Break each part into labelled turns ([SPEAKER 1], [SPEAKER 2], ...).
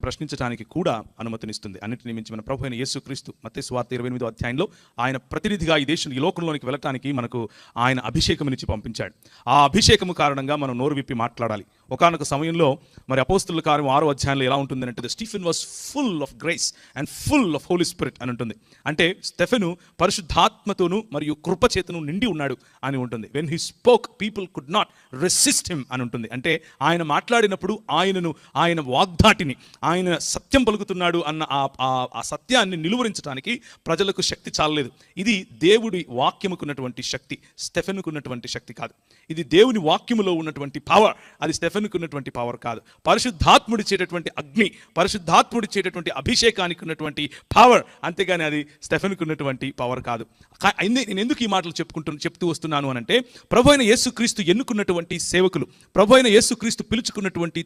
[SPEAKER 1] ప్రశ్నించడానికి కూడా అనుమతినిస్తుంది. అన్నిటిని మించి మన ప్రభు అయిన యేసుక్రీస్తు మత్తయి సువార్త 28వ అధ్యాయంలో ఆయన ప్రతినిధిగా ఈ లోకంలోనికి వెళ్ళటానికి మనకు ఆయన అభిషేకం ఇచ్చి పంపించాడు. ఆ అభిషేకము కారణంగా మనం నోరు విప్పి మాట్లాడాలి. ఒకానొక సమయంలో మరి అపోస్తలుల కార్యం 6వ అధ్యాయంలో ఎలా ఉంటుందంటే Stephen was full of grace and full of holy spirit అని ఉంటుంది. అంటే స్టెఫెను పరిశుద్ధాత్మతోను మరియు కృపచేతను నిండి ఉన్నాడు అని ఉంటుంది. When he spoke people could not resist him అని ఉంటుంది. అంటే ఆయన మాట్లాడినప్పుడు ఆయన వాగ్దాటిని, ఆయన సత్యం పలుకుతున్నాడు అన్న ఆ సత్యాన్ని నిలువరించడానికి ప్రజలకు శక్తి చాలలేదు. ఇది దేవుడి వాక్యముకున్నటువంటి శక్తి, స్టెఫెనుకున్నటువంటి శక్తి కాదు. ఇది దేవుని వాక్యములో ఉన్నటువంటి పవర్, అది స్టెఫెనుకున్నటువంటి పవర్ కాదు. పరిశుద్ధాత్ముడిచ్చేటటువంటి అగ్ని, పరిశుద్ధాత్ముడిచ్చేటటువంటి అభిషేకానికి ఉన్నటువంటి పవర్, అంతేగాని అది స్టెఫెనుకున్నటువంటి పవర్ కాదు. నేను ఎందుకు ఈ మాటలు చెప్తూ వస్తున్నాను అనంటే, ప్రభు అయిన యేసుక్రీస్తు ఎన్నుకున్నటువంటి సేవకులు, ప్రభు అయిన యేసుక్రీస్తు పిలుచుకున్నటువంటి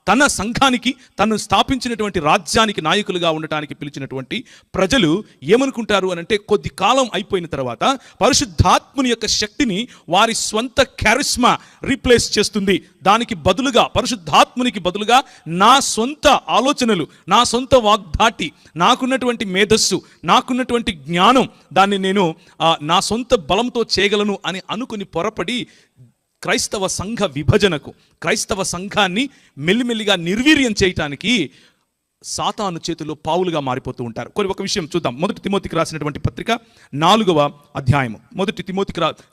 [SPEAKER 1] తన సంఘానికి, తను స్థాపించినటువంటి రాజ్యానికి నాయకులుగా ఉండటానికి పిలిచినటువంటి ప్రజలు ఏమనుకుంటారు అనంటే, కొద్ది కాలం అయిపోయిన తర్వాత పరిశుద్ధాత్ముని యొక్క శక్తిని వారి స్వంత క్యారిస్మా రీప్లేస్ చేస్తుంది. దానికి బదులుగా, పరిశుద్ధాత్మునికి బదులుగా నా సొంత ఆలోచనలు, నా సొంత వాగ్దాటి, నాకున్నటువంటి మేధస్సు, నాకున్నటువంటి జ్ఞానం, దాన్ని నేను నా సొంత బలంతో చేయగలను అని అనుకుని పొరపడి క్రైస్తవ సంఘ విభజనకు, క్రైస్తవ సంఘాన్ని మెల్లిమెల్లిగా నిర్వీర్యం చేయటానికి సాతాను చేతిలో పావులుగా మారిపోతూ ఉంటారు. ఒక విషయం చూద్దాం. మొదటి తిమోతికి రాసినటువంటి పత్రిక 4వ అధ్యాయము,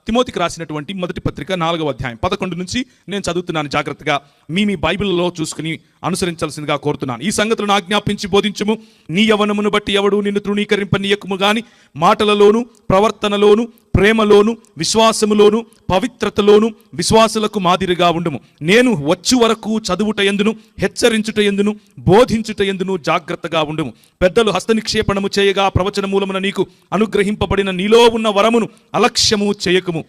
[SPEAKER 1] తిమోతికి రాసినటువంటి మొదటి పత్రిక 4వ అధ్యాయం 11 నుంచి నేను చదువుతున్నాను. జాగ్రత్తగా మీ బైబిల్లో చూసుకుని అనుసరించాల్సిందిగా కోరుతున్నాను. ఈ సంగతులను ఆజ్ఞాపించి బోధించుము. నీ యవ్వనమును బట్టి ఎవడు నిన్ను తృణీకరింపనీయకుము గాని మాటలలోను, ప్రవర్తనలోను, ప్రేమలోను, విశ్వాసములోను, పవిత్రతలోను విశ్వాసులకు మాదిరిగా ఉండుము. నేను వచ్చు వరకు చదువుట యందును, హెచ్చరించుట యందును, బోధించుట యందును జాగ్రత్తగా ఉండుము. పెద్దలు హస్తనిక్షేపణము చేయగా ప్రవచన మూలమున నీకు అనుగ్రహింపబడిన నీలో ఉన్న వరమును అలక్ష్యము చేయకుము.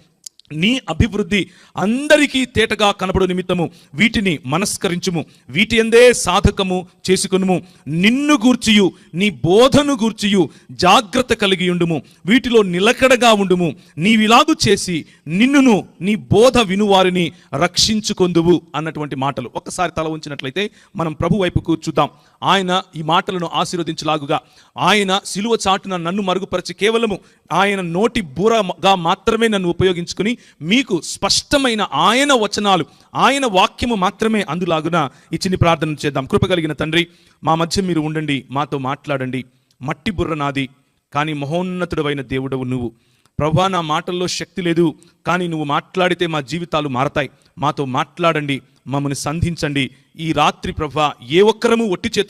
[SPEAKER 1] నీ అభివృద్ధి అందరికీ తేటగా కనబడు నిమిత్తము వీటిని మనస్కరించుము. వీటి యందే సాధకము చేసుకొనుము. నిన్ను గూర్చియు నీ బోధను గూర్చియు జాగ్రత్త కలిగి ఉండుము. వీటిలో నిలకడగా ఉండుము. నీవిలాగు చేసి నిన్నును నీ బోధ వినువారిని రక్షించుకొందువు అన్నటువంటి మాటలు. ఒక్కసారి తల ఉంచినట్లయితే మనం ప్రభు వైపుకు చూద్దాం. ఆయన ఈ మాటలను ఆశీర్వదించలాగుగా, ఆయన సిలువ చాటున నన్ను మరుగుపరిచి కేవలము ఆయన నోటి బూరగా మాత్రమే నన్ను ఉపయోగించుకుని మీకు స్పష్టమైన ఆయన వచనాలు, ఆయన వాక్యము మాత్రమే అందులాగున ఈ చిన్ని ప్రార్థన చేద్దాం. కృపగలిగిన తండ్రి, మా మధ్య మీరు ఉండండి, మాతో మాట్లాడండి. మట్టి బుర్ర నాది, కానీ మహోన్నతుడవైన దేవుడవు నువ్వు. ప్రభా, నా మాటల్లో శక్తి లేదు, కానీ నువ్వు మాట్లాడితే మా జీవితాలు మారతాయి. మాతో మాట్లాడండి, మమ్మల్ని సంధించండి. ఈ రాత్రి ప్రభా, ఏ ఒక్కరము ఒట్టి చేతులు